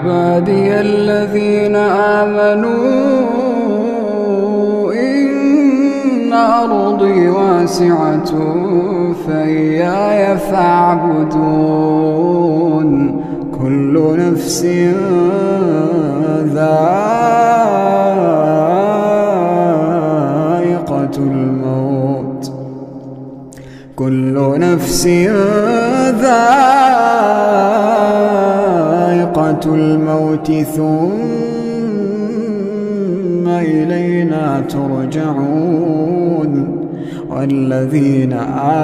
عبادي الذين آمنوا إن أرضي واسعة فإياي فاعبدون كل نفس ذائقة الموت ثم إلينا ترجعون والذين آمنوا